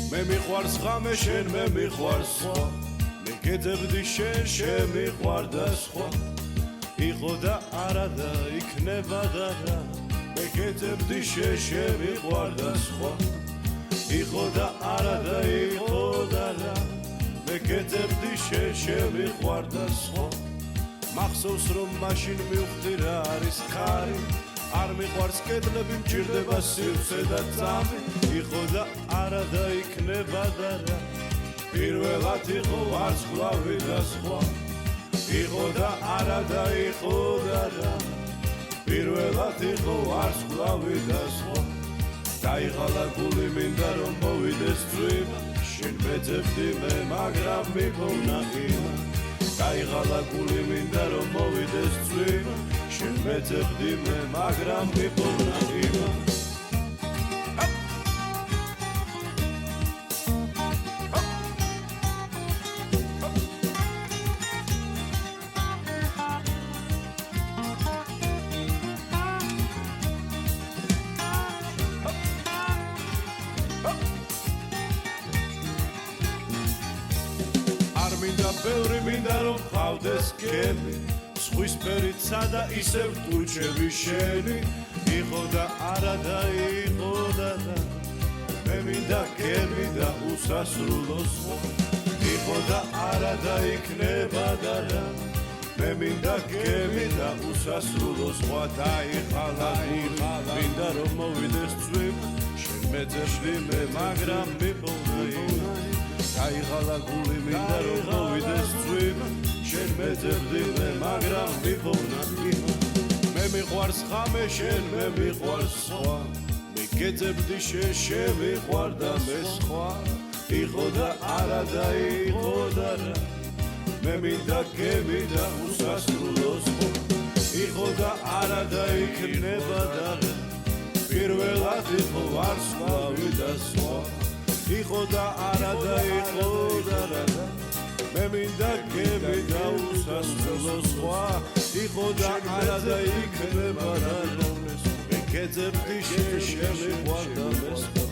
მე მიყვარს ღამე შენ მე მიყვარს სხვა მე გეძებდი შენ შემიყვარდა სხვა იყო და არა და იქნება და რა მე გეძებდი შენ შემიყვარდა სხვა იყო და არა და იყო და რა მე გეძებდი შენ შემიყვარდა სხვა მახსოვს რომ მაშინ მივხვდი რა არის ხარი არ მიყვარს კედლები მჭირდება სივრცე და წამი იყო და არა და იქნება და რა პირველად იყო არც ხლავი და სხვა იყო და არა და იყო და რა პირველად იყო არც ხლავი და სხვა დაიღალა გული მინდა რომ მოვიდეს წვიმა შენ მეძებდი მე მაგრამ მიგონა იმა დაიღალა გული მინდა რომ მოვიდეს წვიმა შენ მეძებდი მე მაგრამ მიგონა იმა მინდა ბევრი მინდა რომ ხავდეს გემი სხვისფერიცა და ისევ ტუჩები შენი იყო და არა და იყო და მე მინდა გემი და უსასრულო სხვა იყო და არა და იქნება და რა მე მინდა გემი და უსასრულო სხვა დაიხალა მინდა რომ მოვიდეს წვიმა შენ მეძებდი მე მაგრამ მიპოვნა დაიღალა გული მინდა რომ მოვიდეს წვიმა შენ მეძებდი მე მაგრამ მიპოვნა იმა მე მიყვარს ღამე შენ მე მიყვარს სხვა მე გეძებდი შენ შემიყვარდა მე სხვა იყო და არა და იყო და რა მე მინდა გემი და უსასრულო სხვა იყო და არა და იქნება და რა პირველად იყო ვარსკვლავი და სხვა იყო და არა და იყო და რა მე მინდა გემი და უსასრულო სხვა იყო და არა და იქნება და მე გეძებდი შენ შემიყვარდა მე სხვა